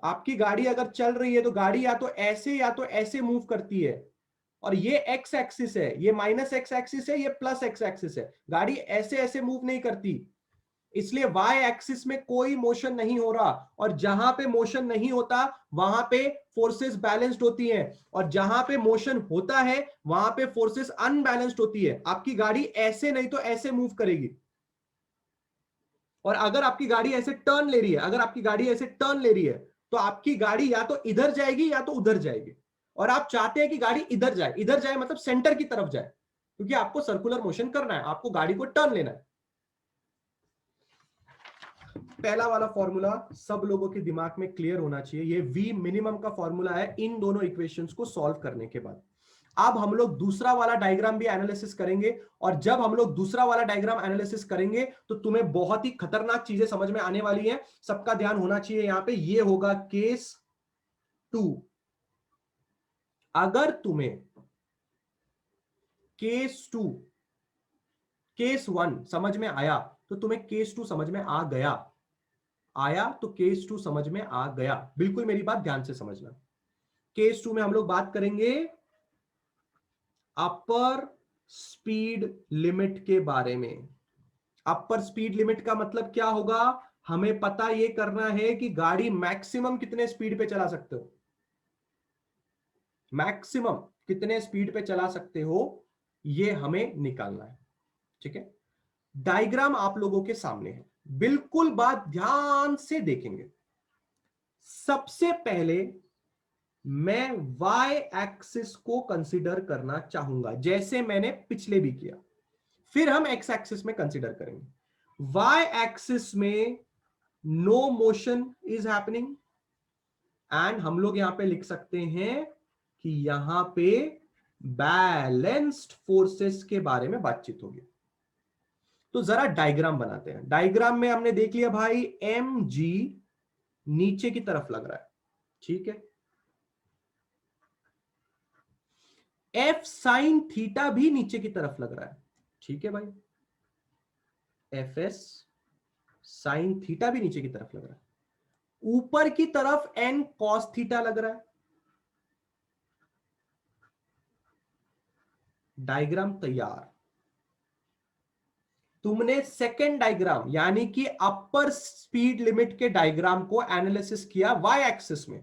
आपकी गाड़ी अगर चल रही है तो गाड़ी या तो ऐसे मूव करती है, और ये एक्स एक्सिस है, ये माइनस एक्स एक्सिस है, ये प्लस एक्स एक्सिस है। गाड़ी ऐसे ऐसे मूव नहीं करती, इसलिए वाई एक्सिस में कोई मोशन नहीं हो रहा। और जहां पे मोशन नहीं होता वहां पे फोर्सेस बैलेंस्ड होती हैं, और जहां पे मोशन होता है वहां पे फोर्सेस अनबैलेंस्ड होती है। आपकी गाड़ी ऐसे नहीं तो ऐसे मूव करेगी। और अगर आपकी गाड़ी ऐसे टर्न ले रही है, अगर आपकी गाड़ी ऐसे टर्न ले रही है, तो आपकी गाड़ी या तो इधर जाएगी या तो उधर जाएगी। और आप चाहते हैं कि गाड़ी इधर जाए, इधर जाए मतलब सेंटर की तरफ जाए, क्योंकि आपको सर्कुलर मोशन करना है, आपको गाड़ी को टर्न लेना है। पहला वाला फॉर्मूला सब लोगों के दिमाग में क्लियर होना चाहिए। ये v मिनिमम का फॉर्मूला है इन दोनों इक्वेशंस को सॉल्व करने के बाद। अब हम लोग दूसरा वाला डायग्राम भी एनालिसिस करेंगे, और जब हम लोग दूसरा वाला डायग्राम एनालिसिस करेंगे तो तुम्हें बहुत ही खतरनाक चीजें समझ में आने वाली हैं। सबका ध्यान होना चाहिए यहां पे। ये होगा केस 2। अगर तुम्हें केस 2 केस 1 समझ में आया तो तुम्हें केस 2 समझ में आ गया। आया तो केस 2 समझ में आ गया। बिल्कुल मेरी बात ध्यान से समझना। केस 2 में हम लोग बात करेंगे अपर स्पीड लिमिट के बारे में। अपर स्पीड लिमिट का मतलब क्या होगा? हमें पता यह करना है कि गाड़ी मैक्सिमम कितने स्पीड पे चला सकते हो, मैक्सिमम कितने स्पीड पे चला सकते हो, यह हमें निकालना है। ठीक है, डायग्राम आप लोगों के सामने है, बिल्कुल बात ध्यान से देखेंगे। सबसे पहले मैं y एक्सिस को कंसीडर करना चाहूंगा, जैसे मैंने पिछले भी किया। फिर हम x एक्सिस में कंसीडर करेंगे। y एक्सिस में no motion is happening, and हम लोग यहां पे लिख सकते हैं कि यहां पे बैलेंस्ड फोर्सेस के बारे में बातचीत होगी। तो जरा डायग्राम बनाते हैं। डायग्राम में हमने देख लिया भाई mg नीचे की तरफ लग रहा है, ठीक है। एफ साइन थीटा भी नीचे की तरफ लग रहा है, ठीक है भाई, एफ एस साइन थीटा भी नीचे की तरफ लग रहा है, ऊपर की तरफ एन कॉस थीटा लग रहा है। डायग्राम तैयार। तुमने सेकेंड डायग्राम यानी कि अपर स्पीड लिमिट के डायग्राम को एनालिसिस किया वाई एक्सिस में।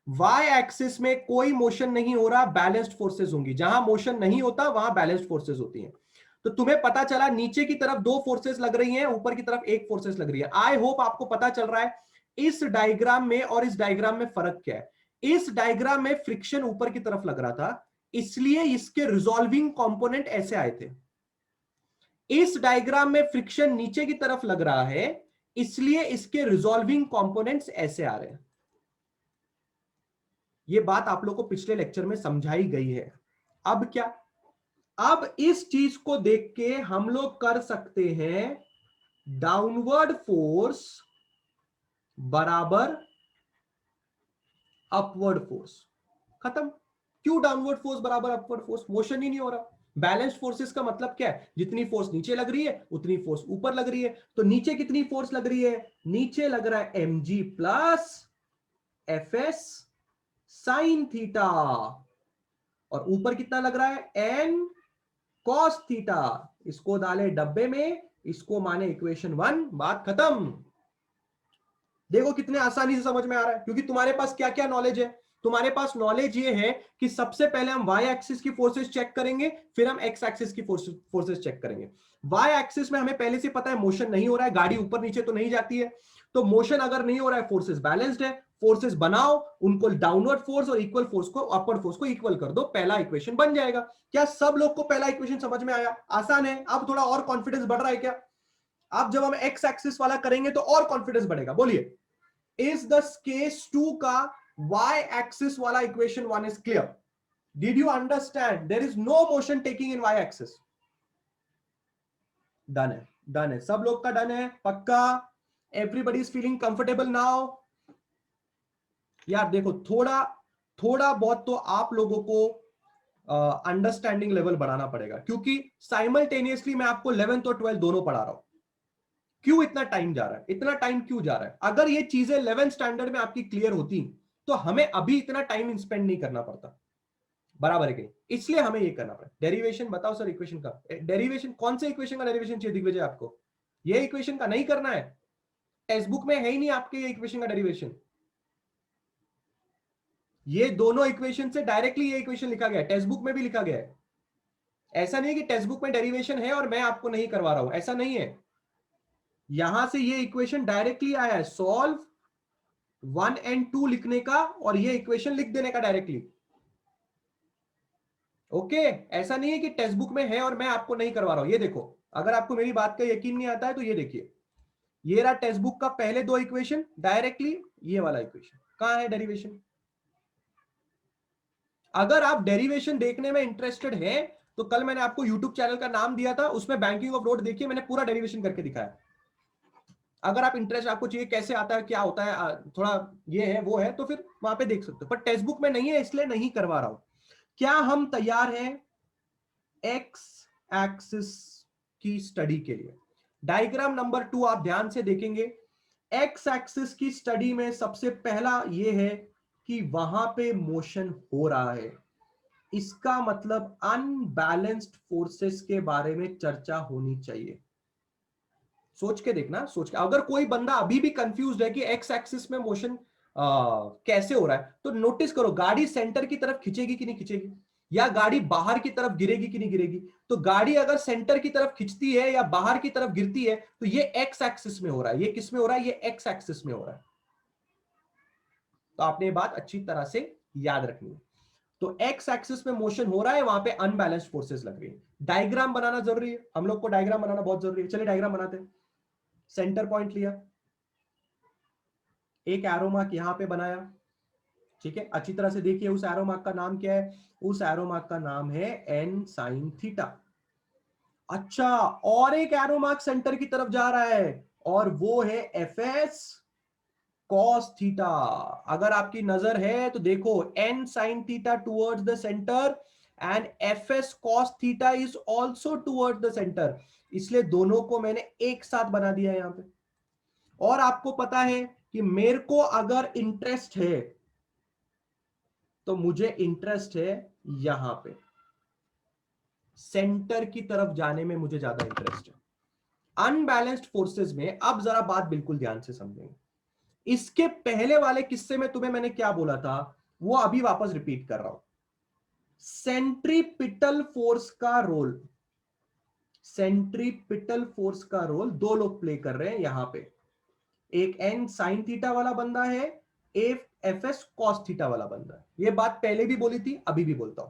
वाई एक्सिस में कोई मोशन नहीं हो रहा, बैलेंस्ड फोर्सेस होंगी, जहां मोशन नहीं होता वहां बैलेंस्ड फोर्सेस होती हैं। तो तुम्हें पता चला नीचे की तरफ दो फोर्सेस लग रही हैं, ऊपर की तरफ एक फोर्सेस लग रही है। आई होप आपको पता चल रहा है इस डायग्राम में और इस डायग्राम में फर्क क्या है। इस डायग्राम में फ्रिक्शन ऊपर की तरफ लग रहा था, इसलिए इसके रिजॉल्विंग कंपोनेंट ऐसे आए थे। इस डायग्राम में फ्रिक्शन नीचे की तरफ लग रहा है, इसलिए इसके रिजॉल्विंग कंपोनेंट्स ऐसे आ रहे हैं। यह बात आप लोगों को पिछले लेक्चर में समझाई गई है। अब क्या, अब इस चीज को देख के हम लोग कर सकते हैं डाउनवर्ड फोर्स बराबर अपवर्ड फोर्स। खत्म। क्यों डाउनवर्ड फोर्स बराबर अपवर्ड फोर्स? मोशन ही नहीं हो रहा। बैलेंस्ड फोर्सेस का मतलब क्या है? जितनी फोर्स नीचे लग रही है उतनी फोर्स ऊपर लग रही है। तो नीचे कितनी फोर्स लग रही है? नीचे लग रहा है mg plus F S sine theta, और ऊपर कितना लग रहा है? n cos theta. इसको डाले डब्बे में, इसको माने इक्वेशन 1, बात खत्म। देखो कितने आसानी से समझ में आ रहा है, क्योंकि तुम्हारे पास क्या क्या नॉलेज है। तुम्हारे पास नॉलेज ये है कि सबसे पहले हम वाई एक्सिस की फोर्सेस चेक करेंगे, फिर हम एक्स एक्सिस की फोर्सेस चेक करेंगे। वाई एक्सिस में हमें पहले से पता है मोशन नहीं हो रहा है, गाड़ी ऊपर नीचे तो नहीं जाती है। तो मोशन अगर नहीं हो रहा है, फोर्सेस बैलेंस्ड है, फोर्सेस बनाओ, उनको डाउनवर्ड फोर्स और इक्वल फोर्स को, अपवर्ड फोर्स को इक्वल कर दो, पहला इक्वेशन बन जाएगा। क्या सब लोग को पहला इक्वेशन समझ में आया? आसान है। अब थोड़ा और कॉन्फिडेंस बढ़ रहा है क्या? अब जब हम एक्स एक्सिस वाला करेंगे तो और कॉन्फिडेंस बढ़ेगा। बोलिए, is the case 2 का y axis वाला equation 1 is clear? Did you understand? There is no motion taking in y axis. Done है, डन है, सब लोग का डन है, पक्का? Everybody is feeling comfortable now? यार देखो, थोड़ा थोड़ा बहुत तो आप लोगों को अंडरस्टैंडिंग लेवल बढ़ाना पड़ेगा, क्योंकि साइमल्टेनियसली मैं आपको 11th और 12th दोनों पढ़ा रहा हूं। क्यों इतना टाइम जा रहा है? इतना टाइम क्यों जा रहा है? अगर ये चीजें 11th स्टैंडर्ड में आपकी क्लियर होती तो हमें अभी इतना टाइम स्पेंड नहीं करना पड़ता। बराबर है कि नहीं? इसलिए हमें ये करना पड़ा। डेरिवेशन बताओ सर, इक्वेशन का डेरिवेशन, कौन से इक्वेशन का डेरिवेशन चाहिए दिग्विजय आपको? ये इक्वेशन का नहीं करना है, टेक्स्ट बुक में है ही नहीं आपके ये इक्वेशन का डेरिवेशन। ये दोनों इक्वेशन से डायरेक्टली ये इक्वेशन लिखा गया है, टेक्स्ट बुक में भी लिखा गया है। ऐसा नहीं है कि टेक्स्ट बुक में डेरिवेशन है और मैं आपको नहीं करवा रहा हूं, ऐसा नहीं है। यहां से ये इक्वेशन डायरेक्टली आया है, सॉल्व 1 and 2 लिखने का और ये इक्वेशन लिख देने का डायरेक्टली। ओके, ऐसा नहीं है कि टेक्स्ट बुक में है और मैं आपको नहीं करवा रहा हूं। ये देखो, अगर आपको मेरी बात का यकीन नहीं आता है तो ये देखिए, ये रहा टेक्स्ट बुक का पहले दो इक्वेशन, डायरेक्टली ये वाला इक्वेशन। कहां है डेरिवेशन? अगर आप डेरिवेशन देखने में इंटरेस्टेड हैं तो कल मैंने आपको यूट्यूब चैनल का नाम दिया था, उसमें बैंकिंग ऑफ रोड देखिए, मैंने पूरा डेरिवेशन करके दिखाया। अगर आप इंटरेस्ट आपको चाहिए कैसे आता है, क्या होता है, थोड़ा ये है वो है, तो फिर वहां पे देख सकते हो, पर टेक्स्ट बुक में नहीं है इसलिए नहीं करवा रहा हूं। क्या हम तैयार हैं एक्स एक्सिस की स्टडी के लिए? डायग्राम नंबर 2 आप ध्यान से देखेंगे। एक्स एक्सिस की स्टडी में सबसे पहला यह है कि वहां पे मोशन हो रहा है, इसका मतलब अनबैलेंस्ड फोर्सेस के बारे में चर्चा होनी चाहिए। सोच के देखना, सोच के। अगर कोई बंदा अभी भी कंफ्यूज्ड है कि एक्स एक्सिस में मोशन कैसे हो रहा है, तो नोटिस करो, गाड़ी सेंटर की तरफ खिंचेगी कि नहीं खिंचेगी, या गाड़ी बाहर की तरफ गिरेगी कि नहीं गिरेगी। तो गाड़ी अगर सेंटर की तरफ खिंचती है या बाहर की तरफ गिरती है तो ये एक्स एक्सिस में हो रहा है। ये किस में हो रहा है? ये एक्स एक्सिस में हो रहा है। तो आपने ये बात अच्छी तरह से याद रखनी है। तो एक्स एक्सिस में मोशन हो रहा है, वहां पे अनबैलेंस्ड फोर्सेस लग रही है। डायग्राम बनाना जरूरी है, हम लोग को डायग्राम बनाना बहुत जरूरी है। चलिए डायग्राम बनाते हैं। सेंटर पॉइंट लिया, एक एरो मार्क यहां पे बनाया, ठीक है। अच्छी तरह से देखिए, उस एरो मार्क का नाम क्या है? उस एरो मार्क का नाम है एन साइन थीटा। अच्छा, और एक एरो मार्क सेंटर की तरफ जा रहा है और वो है एफ एस कॉस थीटा। अगर आपकी नजर है तो देखो, N sine theta towards the centre, and F S cos theta is also toward the centre, इसलिए दोनों को मैंने एक साथ बना दिया यहां पे। और आपको पता है कि मेरे को अगर इंटरेस्ट है तो मुझे इंटरेस्ट है यहां पे, सेंटर की तरफ जाने में मुझे ज्यादा इंटरेस्ट है। अनबैलेंस्ड फोर्सेस में अब जरा बात बिल्कुल ध्यान से समझेंगे। इसके पहले वाले किस्से में तुम्हें मैंने क्या बोला था वो अभी वापस रिपीट कर रहा हूं। सेंट्रीपिटल फोर्स का रोल, सेंट्रीपिटल फोर्स का रोल दो लोग प्ले कर रहे हैं यहां पे। एक एन साइन थीटा वाला बंदा है, एक एफ एस कॉस थीटा वाला बंदा है। ये बात पहले भी बोली थी, अभी भी बोलता हूं।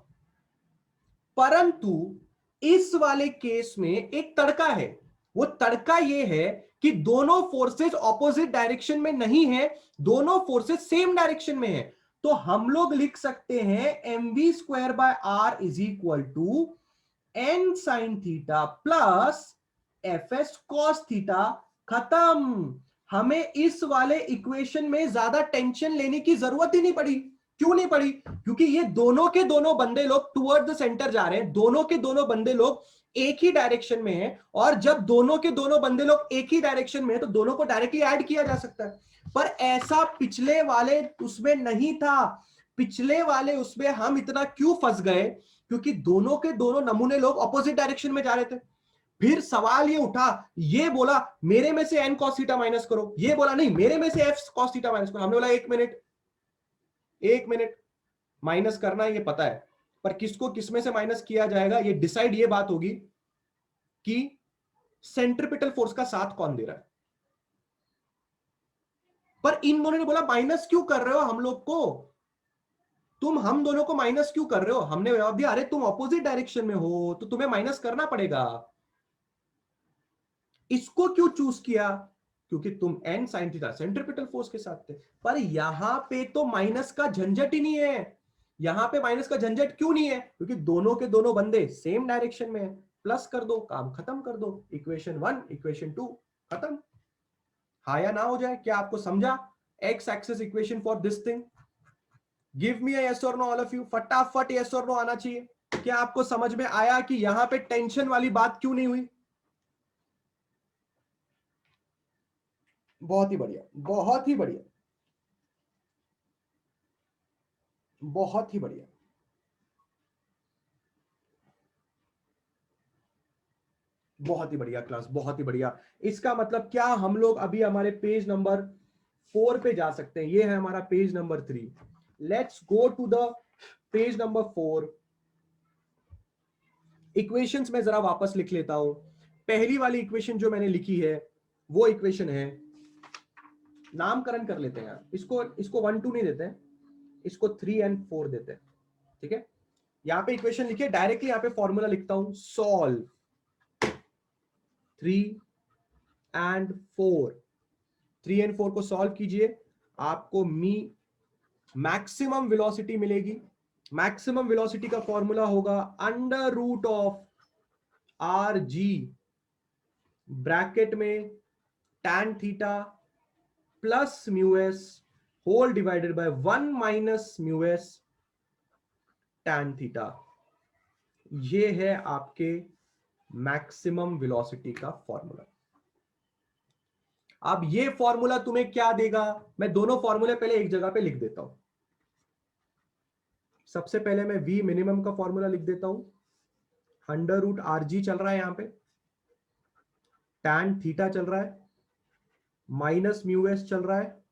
परंतु इस वाले केस में एक तड़का है। वो तड़का ये है कि दोनों फोर्सेस ऑपोजिट डायरेक्शन में नहीं है, दोनों फोर्सेस सेम डायरेक्शन में है। तो हम लोग लिख सकते हैं mv square by R is equal to N sine theta plus F S cos theta. खत्म। हमें इस वाले इक्वेशन में ज्यादा टेंशन लेने की जरूरत ही नहीं पड़ी। क्यों नहीं पड़ी? क्योंकि ये दोनों के दोनों बंदे लोग टुवर्ड द सेंटर जा रहे हैं, दोनों के दोनों बंदे लोग एक ही डायरेक्शन में हैं। और जब दोनों के दोनों बंदे लोग एक ही डायरेक्शन में हैं तो दोनों को डायरेक्टली ऐड किया जा सकता है। पर ऐसा पिछले वाले उसमें नहीं था। पिछले वाले उसमें हम इतना क्यों फंस गए? क्योंकि दोनों के दोनों नमूने लोग ऑपोजिट डायरेक्शन में जा रहे थे। फिर सवाल ये उठा, ये बोला मेरे में से एन कॉस थीटा माइनस करो, ये बोला नहीं मेरे में से एफ कॉस थीटा माइनस करो। हमने बोला एक मिनट, एक मिनट, माइनस करना है ये पता है, पर किसको किसमें से माइनस किया जाएगा ये डिसाइड ये बात होगी कि सेंट्रीपिटल फोर्स का साथ कौन दे रहा है। पर इन दोनों ने बोला माइनस क्यों कर रहे हो हम लोग को, तुम हम दोनों को माइनस क्यों कर रहे हो? हमने जवाब दिया अरे तुम ऑपोजिट डायरेक्शन में हो तो तुम्हें माइनस करना पड़ेगा। इसको क्यों चूज किया? क्योंकि तुम N sine theta centripetal force के साथ थे। पर यहां पे तो माइनस का झंझट ही नहीं है। यहां पे माइनस का झंझट क्यों नहीं है? क्योंकि दोनों के दोनों बंदे सेम डायरेक्शन में है। प्लस कर दो, काम खत्म कर दो। इक्वेशन 1 इक्वेशन 2 खत्म। हाँ या ना हो जाए? क्या आपको समझा? X axis equation for this thing. Give me yes और नो ऑल ऑफ यू। फटाफट यस और नो आना चाहिए। क्या आपको समझ में आया कि यहां पे टेंशन वाली बात क्यों नहीं हुई? बहुत ही बढ़िया, बहुत ही बढ़िया, बहुत ही बढ़िया, बहुत ही बढ़िया क्लास, बहुत ही बढ़िया। इसका मतलब क्या, हम लोग अभी हमारे पेज नंबर 4 पे जा सकते हैं। ये है हमारा page number 3। Let's go to the page number 4। Equations में जरा वापस लिख लेता हूं। पहली वाली इक्वेशन जो मैंने लिखी है वो इक्वेशन है, नामकरण कर लेते हैं यार, इसको 1 2 नहीं देते हैं, इसको 3 and 4 देते हैं। ठीक है, यहां पे इक्वेशन लिखिए, डायरेक्टली यहां पे फॉर्मूला लिखता हूं, सॉल्व 3 and 4। 3 and 4 को सॉल्व कीजिए, आपको मैक्सिमम वेलोसिटी मिलेगी। मैक्सिमम वेलोसिटी का फॉर्मूला होगा under root of R G bracket में tan theta plus mu S whole divided by 1 minus mu S tan theta. ये है आपके मैक्सिमम वेलोसिटी का फॉर्मूला। अब ये फॉर्मूला तुम्हें क्या देगा? मैं दोनों फॉर्मूले पहले एक जगह पे लिख देता हूं। सबसे पहले मैं v मिनिमम का फॉर्मूला लिख देता हूं, अंडर रूट आर जी चल रहा है, यहां पे tan थीटा चल रहा है, माइनस म्यू एस चल रहा है,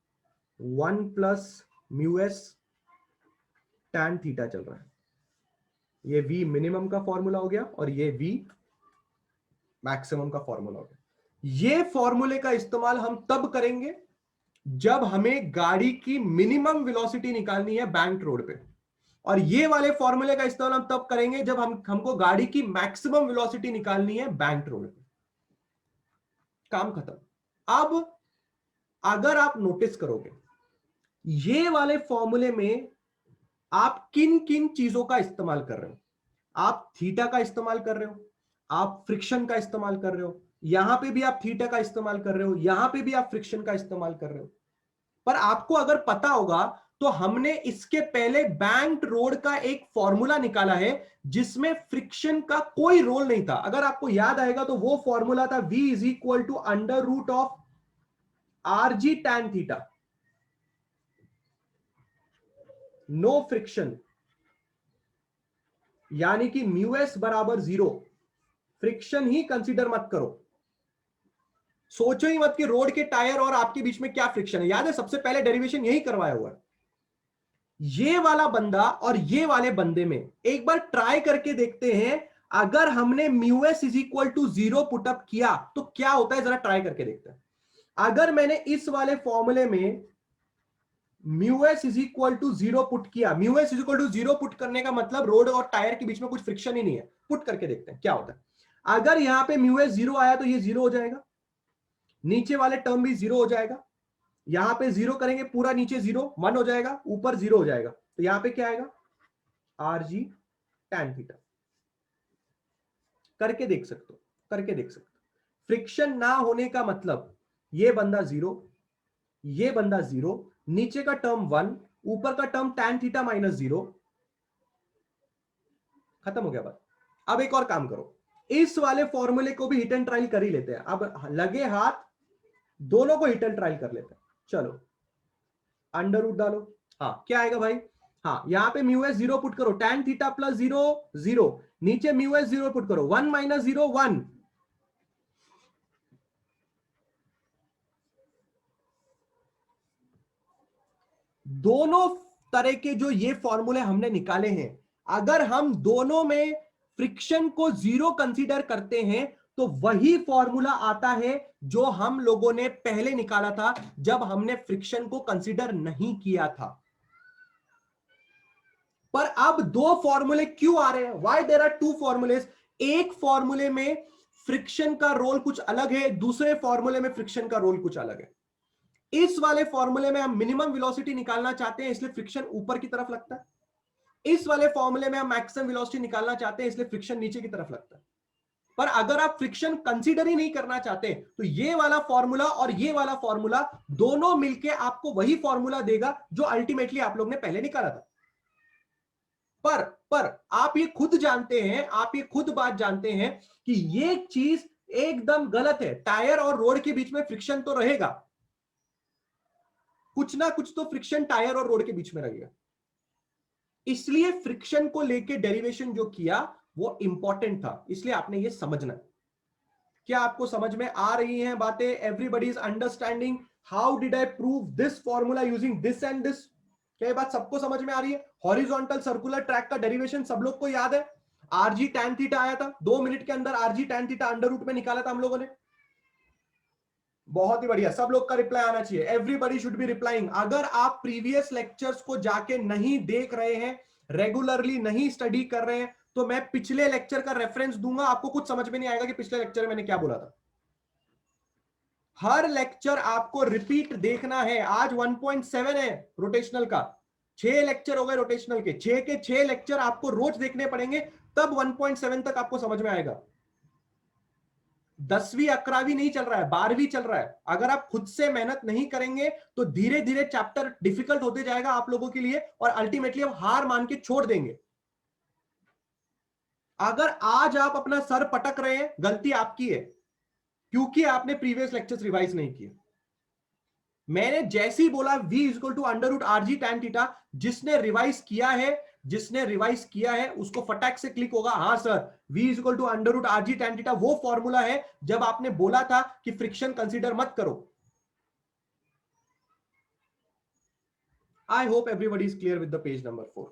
1 plus mu S tan theta चल रहा है। ये v मिनिमम का फॉर्मूला हो गया और ये v मैक्सिमम का फॉर्मूला हो गया। ये फॉर्मूले का इस्तेमाल हम तब करेंगे जब हमें गाड़ी की मिनिमम वेलोसिटी निकालनी है बैंक रोड पे, और ये वाले फॉर्मूले का इस्तेमाल हम तब करेंगे जब हमको गाड़ी की मैक्सिमम वेलोसिटी निकालनी है बैंक रोड पे। काम खत्म। अब अगर आप नोटिस करोगे ये वाले फॉर्मूले में आप किन किन चीजों का इस्तेमाल कर रहे हो? आप थीटा का इस्तेमाल कर रहे हो, आप फ्रिक्शन का इस्तेमाल कर रहे हो, यहां पे भी आप थीटा का इस्तेमाल कर रहे हो, यहां पे भी आप फ्रिक्शन का इस्तेमाल कर रहे हो। पर आपको अगर पता होगा तो हमने इसके पहले बैंक्ड रोड का एक फॉर्मूला निकाला है जिसमें फ्रिक्शन का कोई रोल नहीं था। अगर आपको याद आएगा तो वो फॉर्मूला था V is equal to under root of R G tan theta, no friction, यानी कि म्यूएस बराबर 0, फ्रिक्शन ही कंसीडर मत करो। सोचो ही मत कि रोड के टायर और आपके बीच में क्या फ्रिक्शन है। याद है सबसे पहले डेरिवेशन यही करवाया हुआ है। ये वाला बंदा और ये वाले बंदे में एक बार ट्राई करके देखते हैं, अगर हमने mu S is equal to 0 put up किया तो क्या होता है, जरा ट्राई करके देखते हैं। अगर मैंने इस वाले फॉर्मूले में mu s is equal to 0 put किया, mu s is equal to 0 put करने का मतलब रोड और टायर के बीच में कुछ फ्रिक्शन ही नहीं है। पुट करके देखते हैं क्या होता है। अगर यहां पे म्यूएस 0 आया तो ये 0 हो जाएगा, नीचे वाले टर्म भी 0 हो जाएगा। यहां पे 0 करेंगे पूरा नीचे 0 1 हो जाएगा, ऊपर 0 हो जाएगा। तो यहां पे क्या आएगा, आर जी टैन थीटा। करके देख सकते हो, करके देख सकते हो। फ्रिक्शन ना होने का मतलब ये बंदा 0, ये बंदा 0, नीचे का टर्म 1, ऊपर का टर्म टैन थीटा माइनस 0, खत्म हो गया बात। अब एक और काम करो, इस वाले फॉर्मूले को भी हिट एंड ट्रायल कर ही लेते हैं। अब लगे हाथ दोनों को हिट एंड ट्रायल कर लेते हैं। चलो अंडर रूट डालो, हाँ क्या आएगा भाई, हाँ यहां पे म्यूएस 0 पुट करो, टैन थीटा प्लस 0 0, नीचे म्यूएस 0 पुट करो, 1 माइनस 0 1, दोनों तरह के जो ये फॉर्मूले हमने निकाले हैं, अगर हम दोनों में फ्रिक्शन को 0 कंसीडर करते हैं तो वही फॉर्मूला आता है जो हम लोगों ने पहले निकाला था जब हमने फ्रिक्शन को कंसीडर नहीं किया था। पर अब दो फॉर्मूले क्यों आ रहे हैं, why there are two formulas. एक फॉर्मूले में फ्रिक्शन का रोल कुछ अलग है, दूसरे फॉर्मूले में फ्रिक्शन का रोल कुछ अलग है। इस वाले फॉर्मूले में हम मिनिमम वेलोसिटी निकालना चाहते हैं, इसलिए फ्रिक्शन ऊपर की तरफ लगता है। इस वाले फॉर्मूले में हम मैक्सिमम वेलोसिटी निकालना चाहते हैं, इसलिए फ्रिक्शन नीचे की तरफ लगता है। पर अगर आप फ्रिक्शन कंसीडर ही नहीं करना चाहते तो ये वाला फॉर्मूला और ये वाला फॉर्मूला दोनों मिलके आपको वही फॉर्मूला देगा जो अल्टीमेटली आप लोग ने पहले निकाला था। पर आप ये खुद जानते हैं, आप ये खुद बात जानते हैं कि ये चीज एकदम गलत है। टायर और रोड के बीच में फ्रिक्शन तो रहेगा, कुछ ना कुछ तो फ्रिक्शन टायर और रोड के बीच में रहेगा। इसलिए फ्रिक्शन को लेके डेरिवेशन जो किया वो इंपॉर्टेंट था, इसलिए आपने ये समझना। क्या आपको समझ में आ रही हैं बातें? Everybody is understanding how did I prove this formula using this and this? क्या ये बात सबको समझ में आ रही है? हॉरिजॉन्टल सर्कुलर ट्रैक का डेरिवेशन सब लोग को याद है। आरजी टैन थीटा आया था, 2 मिनट के अंदर R G tan theta under root में निकाला था हम लोगों ने। बहुत ही बढ़िया, सब लोग का रिप्लाई आना चाहिए। Everybody should be replying. अगर आप प्रीवियस लेक्चर्स को जाके नहीं देख रहे हैं, रेगुलरली नहीं स्टडी कर रहे हैं, तो मैं पिछले लेक्चर का रेफरेंस दूंगा, आपको कुछ समझ में नहीं आएगा कि पिछले लेक्चर में मैंने क्या बोला था। हर लेक्चर आपको रिपीट देखना है। आज 1.7 है रोटेशनल का, 6 लेक्चर हो गए रोटेशनल के, 6 के 6 लेक्चर आपको रोज देखने पड़ेंगे, तब 1.7 तक आपको समझ में आएगा। 10वीं 11वीं नहीं चल रहा है, 12वीं चल रहा है। अगर आप खुद से मेहनत नहीं करेंगे तो धीरे धीरे चैप्टर डिफिकल्ट होते जाएगा आप लोगों के लिए, और अल्टीमेटली आप हार मान के छोड़ देंगे। अगर आज आप अपना सर पटक रहे हैं, गलती आपकी है, क्योंकि आपने प्रीवियस लेक्चर्स रिवाइज नहीं किए। मैंने जैसे ही बोला v equal to under root R G tan theta, जिसने रिवाइज किया है, जिसने रिवाइज किया है उसको फटाक से क्लिक होगा, हाँ sir v equal to under root R G tan theta वो फॉर्मूला है जब आपने बोला था कि फ्रिक्शन कंसीडर मत करो। I hope everybody is clear with the page number 4।